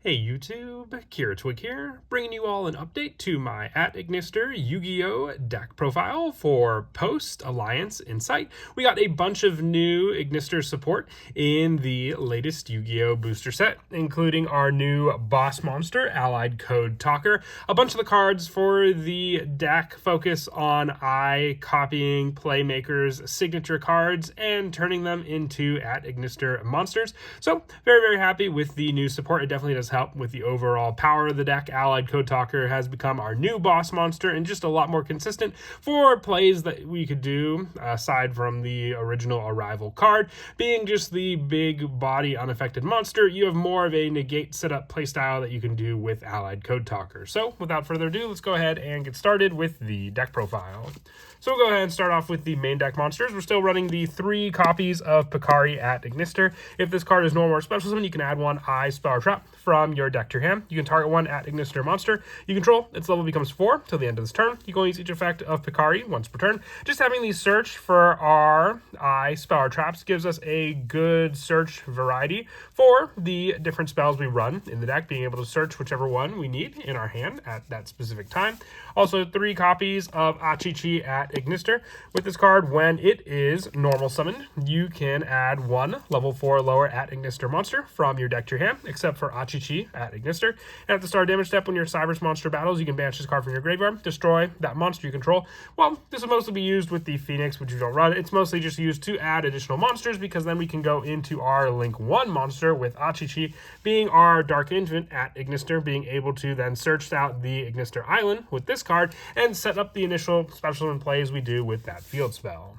Hey YouTube, Kira Twig here, bringing you all an update to my @Ignister Yu-Gi-Oh! Deck profile for post-Alliance Insight. We got a bunch of new Ignister support in the latest Yu-Gi-Oh! Booster set, including our new boss monster, Allied Code Talker. A bunch of the cards for the deck focus on copying Playmaker's signature cards and turning them into @Ignister monsters. So, very happy with the new support. It definitely does help with the overall power of the deck. Allied Code Talker has become our new boss monster and just a lot more consistent for plays that we could do, aside from the original Arrival card. Being just the big body unaffected monster, you have more of a negate setup playstyle that you can do with Allied Code Talker. So without further ado, let's go ahead and get started with the deck profile. So we'll go ahead and start off with the main deck monsters. We're still running the 3 copies of Picari @Ignister. If this card is normal or special summon, you can add one Spell or Trap from your deck to your hand. You can target one @Ignister monster you control. Its level becomes 4 till the end of this turn. You can only use each effect of Picari once per turn. Just having the search for our Spell or Traps gives us a good search variety for the different spells we run in the deck, being able to search whichever one we need in our hand at that specific time. Also, 3 copies of Achichi @Ignister. With this card, when it is normal summoned, you can add one level 4 lower @Ignister monster from your deck to your hand, except for Achichi @Ignister. And at the start damage step, when your Cybers monster battles, you can banish this card from your graveyard, destroy that monster you control. Well, this will mostly be used with the Phoenix, which you don't run. It's mostly just used to add additional monsters, because then we can go into our Link 1 monster with Achichi being our Dark Infant @Ignister, being able to then search out the Ignister Island with this card and set up the initial special summon plays we do with that field spell.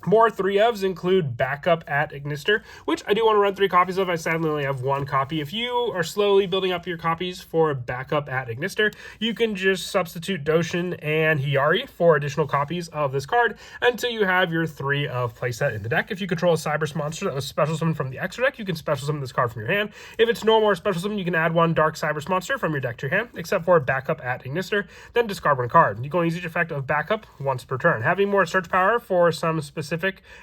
More 3-ofs include Backup @Ignister, which I do want to run 3 copies of. I sadly only have 1 copy. If you are slowly building up your copies for Backup @Ignister, you can just substitute Doshin and Hiyari for additional copies of this card until you have your 3 of playset in the deck. If you control a Cybers monster that was special summoned from the extra deck, you can special summon this card from your hand. If it's normal or special summon, you can add one Dark Cybers monster from your deck to your hand, except for Backup @Ignister, then discard one card. You can only use each effect of Backup once per turn. Having more search power for some specific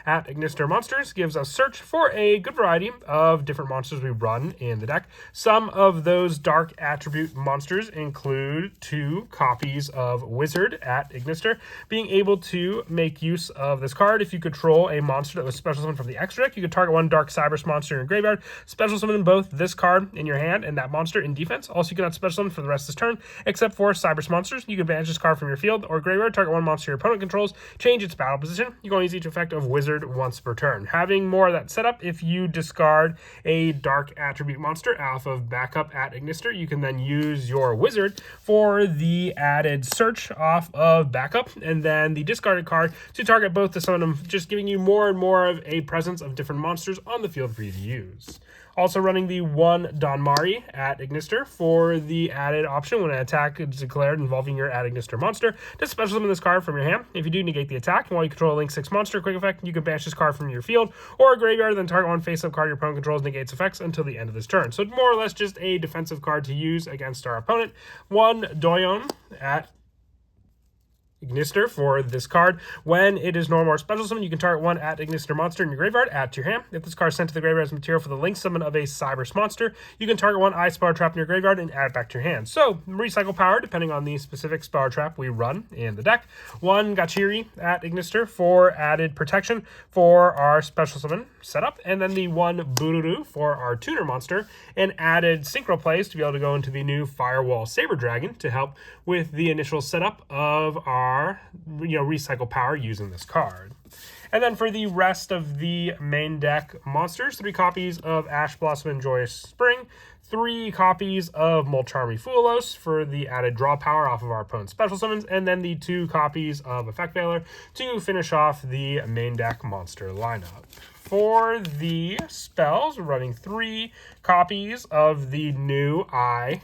@Ignister monsters gives us search for a good variety of different monsters we run in the deck. Some of those dark attribute monsters include 2 copies of Wizard @Ignister, being able to make use of this card. If you control a monster that was special summoned from the extra deck, you can target one Dark Cybers monster in your graveyard, special summon both this card in your hand and that monster in defense. Also, you cannot special summon for the rest of this turn, except for Cybers monsters. You can banish this card from your field or graveyard, target one monster your opponent controls, change its battle position. You can only use each effect of Wizard once per turn. Having more of that setup, if you discard a dark attribute monster off of Backup @Ignister, you can then use your Wizard for the added search off of Backup, and then the discarded card to target both to summon them, just giving you more and more of a presence of different monsters on the field for you to use. Also running the 1 Donmari @Ignister for the added option when an attack is declared involving your @Ignister monster to special summon this card from your hand. If you do negate the attack, and while you control a Link 6 monster, quick effect, you can banish this card from your field or a graveyard, then target one face-up card your opponent controls negates effects until the end of this turn. So more or less just a defensive card to use against our opponent. 1 Doyon @Ignister for this card. When it is normal or special summon, you can target one @Ignister monster in your graveyard, add to your hand. If this card is sent to the graveyard as material for the Link summon of a Cybers monster, you can target one Spell or Trap in your graveyard and add it back to your hand. So, recycle power depending on the specific Spell or Trap we run in the deck. 1 Gachiri @Ignister for added protection for our special summon setup, and then the 1 Bururu for our tuner monster, and added synchro plays to be able to go into the new Firewall Saber Dragon to help with the initial setup of our recycle power using this card. And then for the rest of the main deck monsters, 3 copies of Ash Blossom and Joyous Spring, 3 copies of Molcharmi Fuelos for the added draw power off of our opponent's special summons, and then the 2 copies of Effect Veiler to finish off the main deck monster lineup. For the spells, we're running 3 copies of the new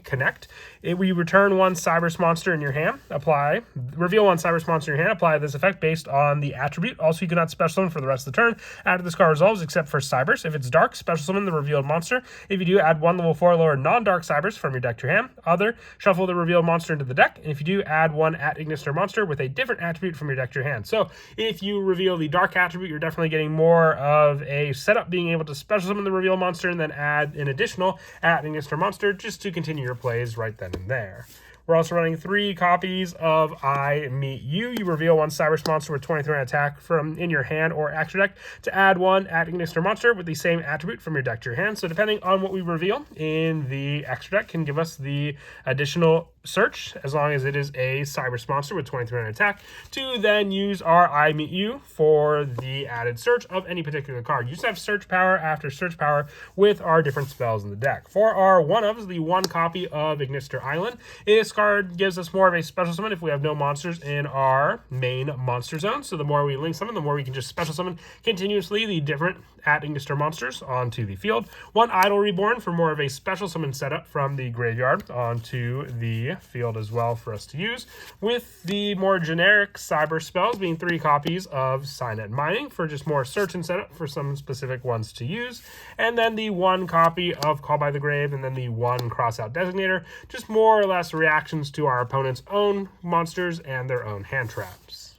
Connect. We return 1 Cybers monster in your hand, reveal 1 Cybers monster in your hand, apply this effect based on the attribute. Also, you cannot special summon for the rest of the turn after this card resolves, except for Cybers. If it's dark, special summon the revealed monster. If you do, add 1 level 4 lower non-dark Cybers from your deck to your hand. Other, shuffle the revealed monster into the deck. And if you do, add 1 @Ignister monster with a different attribute from your deck to your hand. So, if you reveal the dark attribute, you're definitely getting more of of a setup, being able to special summon the reveal monster and then add an additional at-ignister monster just to continue your plays right then and there. We're also running 3 copies of I Meet You. You reveal 1 Cybers monster with 23 attack from in your hand or extra deck to add 1 at-ignister monster with the same attribute from your deck to your hand. So depending on what we reveal in the extra deck can give us the additional search, as long as it is a Cybers monster with 23 attack, to then use our I Meet You for the added search of any particular card. You just have search power after search power with our different spells in the deck. For our one-ofs, the 1 copy of Ignister Island, this card gives us more of a special summon if we have no monsters in our main monster zone. So the more we link summon, the more we can just special summon continuously the different at-ignister monsters onto the field. 1 Idol Reborn for more of a special summon setup from the graveyard onto the field as well for us to use, with the more generic cyber spells being 3 copies of Signet Mining for just more search and setup for some specific ones to use, and then the 1 copy of Call by the Grave, and then the 1 Crossout Designator, just more or less reactions to our opponent's own monsters and their own hand traps.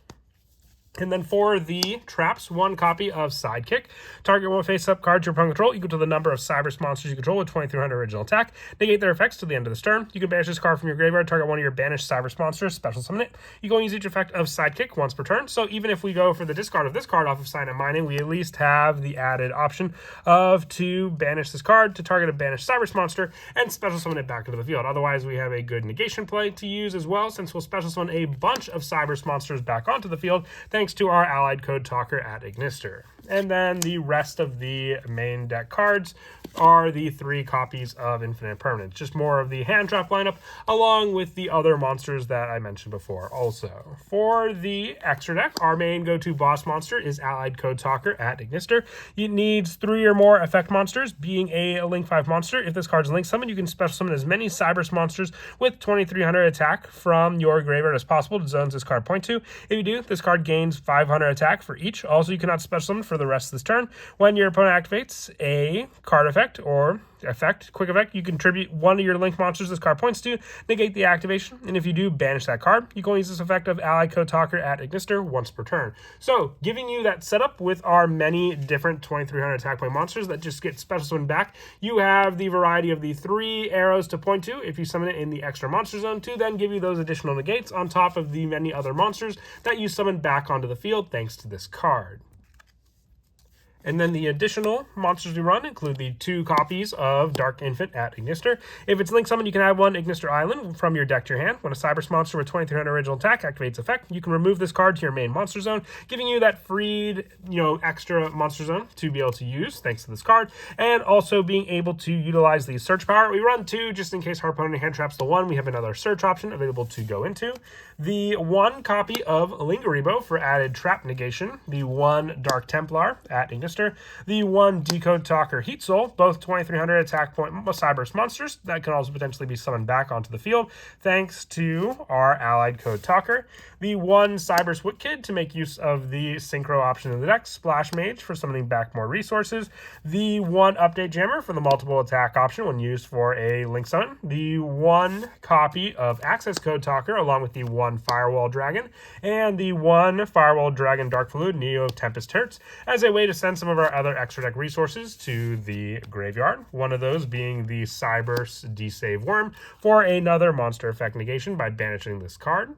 And then for the traps, 1 copy of Sidekick. Target 1 face-up card to your opponent control equal to the number of Cybers monsters you control with 2300 original attack. Negate their effects to the end of this turn. You can banish this card from your graveyard. Target 1 of your banished Cybers monsters. Special summon it. You can only use each effect of Sidekick once per turn. So even if we go for the discard of this card off of Signet Mining, we at least have the added option of to banish this card to target a banished Cybers monster and special summon it back into the field. Otherwise, we have a good negation play to use as well, since we'll special summon a bunch of Cybers monsters back onto the field thanks to our allied code talker at-ignister. And then the rest of the main deck cards are the 3 copies of Infinite Permanence. Just more of the hand trap lineup along with the other monsters that I mentioned before also. For the extra deck, our main go-to boss monster is allied code talker at-ignister. It needs 3 or more effect monsters, being a Link 5 monster. If this card's Link Summon, you can special summon as many Cybers monsters with 2300 attack from your graveyard as possible to zones this card point to. If you do, this card gains 500 attack for each. Also, you cannot special summon for the rest of this turn. When your opponent activates a card effect or quick effect, you contribute 1 of your Link monsters this card points to, negate the activation, and if you do, banish that card. You can only use this effect of Allied Code Talker at-ignister once per turn. So, giving you that setup with our many different 2300 attack point monsters that just get special summon back, you have the variety of the 3 arrows to point to if you summon it in the extra monster zone to then give you those additional negates on top of the many other monsters that you summon back onto the field thanks to this card. And then the additional monsters we run include the 2 copies of Dark Infant at-ignister. If it's Link Summon, you can add 1 Ignister Island from your deck to your hand. When a Cybers monster with 2300 original attack activates effect, you can remove this card to your main monster zone, giving you that freed, extra monster zone to be able to use thanks to this card, and also being able to utilize the search power. We run 2 just in case our opponent hand traps the 1. We have another search option available to go into. The 1 copy of Lingaribo for added trap negation. The 1 Dark Templar at-ignister. The 1 Decode Talker Heat Soul, both 2300 attack point Cybers monsters that can also potentially be summoned back onto the field thanks to our allied code talker. The 1 Cybers Wit Kid to make use of the synchro option in the deck. Splash Mage for summoning back more resources. The 1 Update Jammer for the multiple attack option when used for a Link Summon. The 1 copy of Access Code Talker along with the 1 Firewall Dragon. And the 1 Firewall Dragon Dark Fluid Neo Tempest Hertz as a way to send some of our other extra deck resources to the graveyard. One of those being the Cybers D-Save Worm for another monster effect negation by banishing this card.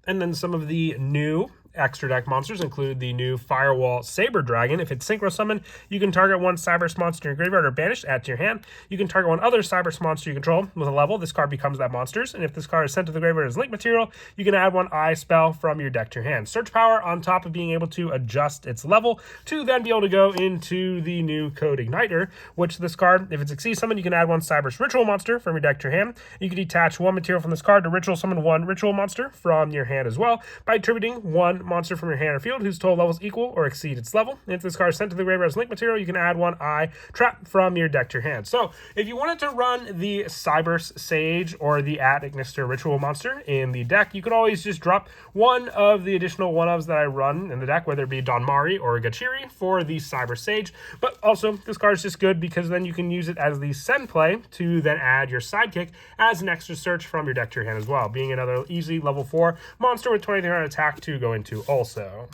And then some of the new extra deck monsters include the new Firewall Saber Dragon. If it's synchro summon, you can target 1 Cybers monster in your graveyard or banish, add to your hand. You can target 1 other Cybers monster you control with a level. This card becomes that monster's, and if this card is sent to the graveyard as link material, you can add 1 eye spell from your deck to your hand. Search power on top of being able to adjust its level to then be able to go into the new Code Igniter, which this card, if it's exceeds summon, you can add 1 Cybers Ritual monster from your deck to your hand. You can detach 1 material from this card to ritual summon 1 Ritual monster from your hand as well by attributing 1 monster from your hand or field whose total levels equal or exceed its level. And if this card is sent to the graveyard as link material, you can add 1 eye trap from your deck to your hand. So if you wanted to run the Cybers Sage or the at-ignister Ritual monster in the deck, you could always just drop 1 of the additional 1-ofs that I run in the deck, whether it be Donmari or Gachiri for the Cybers Sage. But also, this card is just good because then you can use it as the send play to then add your Sidekick as an extra search from your deck to your hand as well, being another easy level 4 monster with 2300 attack to go into also.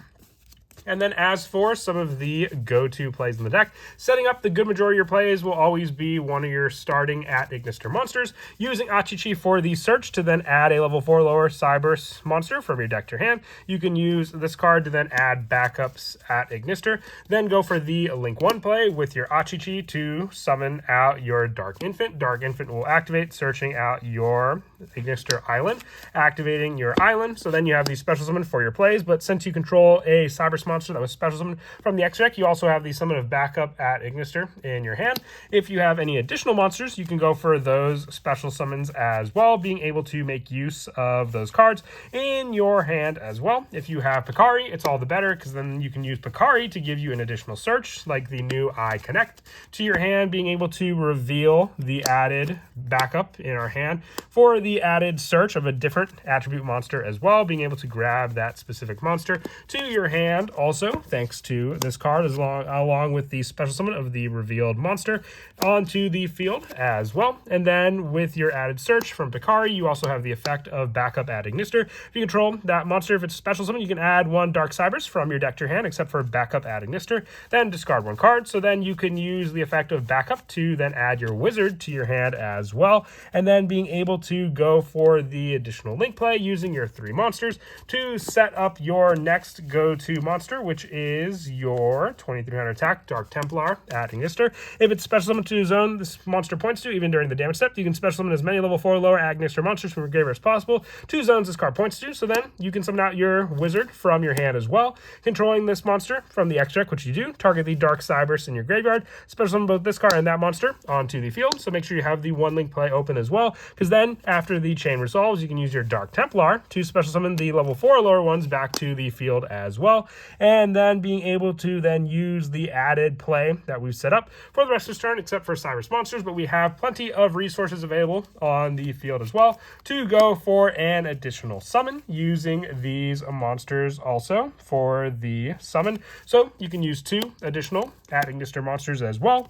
And then as for some of the go-to plays in the deck, setting up the good majority of your plays will always be one of your starting at Ignister monsters, using Achichi for the search to then add a level 4 lower Cyberse monster from your deck to your hand. You can use this card to then add backups at Ignister. Then go for the Link 1 play with your Achichi to summon out your Dark Infant. Dark Infant will activate, searching out your Ignister Island, activating your island. So then you have the special summon for your plays, but since you control a Cyberse monster that was special summoned from the X deck, you also have the summon of backup at Ignister in your hand. If you have any additional monsters, you can go for those special summons as well, being able to make use of those cards in your hand as well. If you have Picari, it's all the better, because then you can use Picari to give you an additional search, like the new I Connect, to your hand, being able to reveal the added backup in our hand for the added search of a different attribute monster as well, being able to grab that specific monster to your hand. Also, thanks to this card, along with the special summon of the revealed monster onto the field as well. And then with your added search from Picari, you also have the effect of backup at Ignister. If you control that monster, if it's special summon, you can add one Dark Cyberse from your deck to your hand, except for backup at Ignister. Then discard one card. So then you can use the effect of backup to then add your wizard to your hand as well. And then being able to go for the additional link play using your 3 monsters to set up your next go-to monster, which is your 2300 attack Dark Templar at Ignister. If it's special summon to a zone this monster points to, even during the damage step, you can special summon as many level 4 or lower Ignister monsters from your graveyard as possible to zones this card points to. So then you can summon out your wizard from your hand as well, controlling this monster from the X deck, which you do. Target the Dark Cyberse in your graveyard, special summon both this card and that monster onto the field. So make sure you have the 1 link play open as well, because then after the chain resolves, you can use your Dark Templar to special summon the level 4 or lower ones back to the field as well. And then being able to then use the added play that we've set up for the rest of this turn, except for Cyberse monsters, but we have plenty of resources available on the field as well to go for an additional summon using these monsters also for the summon. So you can use 2 additional at Ignister monsters as well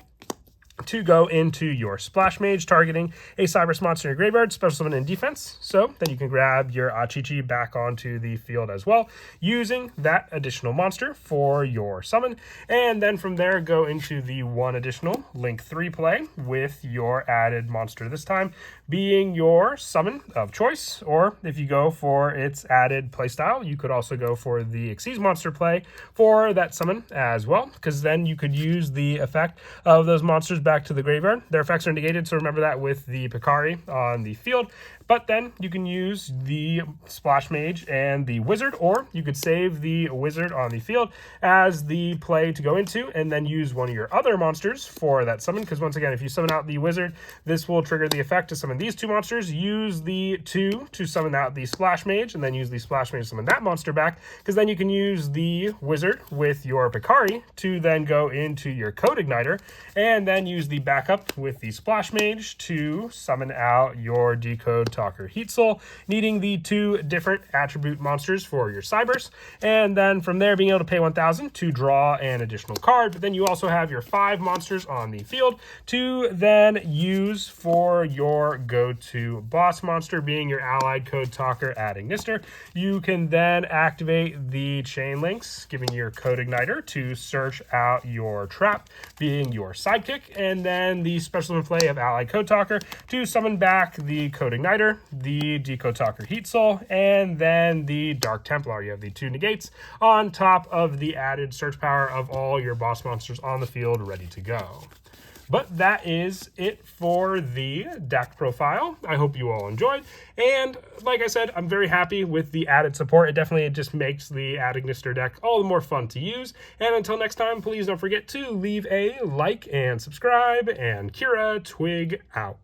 to go into your Splash Mage, targeting a Cyberse monster in your graveyard, special summon in defense. So then you can grab your Achichi back onto the field as well, using that additional monster for your summon. And then from there, go into the 1 additional Link 3 play with your added monster, this time being your summon of choice. Or if you go for its added playstyle, you could also go for the Xyz monster play for that summon as well, because then you could use the effect of those monsters back to the graveyard. Their effects are negated, so remember that with the Picari on the field. But then you can use the Splash Mage and the Wizard, or you could save the Wizard on the field as the play to go into, and then use one of your other monsters for that summon, because once again, if you summon out the Wizard, this will trigger the effect to summon these 2 monsters. Use the 2 to summon out the Splash Mage, and then use the Splash Mage to summon that monster back, because then you can use the Wizard with your Picari to then go into your Code Igniter, and then use the backup with the Splash Mage to summon out your Decode Talker Heat Soul, needing the 2 different attribute monsters for your Cyberse. And then from there, being able to pay 1,000 to draw an additional card. But then you also have your 5 monsters on the field to then use for your go-to boss monster, being your allied Code Talker at Ignister. You can then activate the chain links, giving your Code Igniter to search out your trap, being your sidekick, and then the special play of allied Code Talker to summon back the Code Igniter, the Decode Talker Heat Soul, and then the Dark Templar. You have the 2 negates on top of the added search power of all your boss monsters on the field ready to go. But that is it for the deck profile. I hope you all enjoyed. And like I said, I'm very happy with the added support. It just makes the Ad Ignister deck all the more fun to use. And until next time, please don't forget to leave a like and subscribe. And Kira Twig out.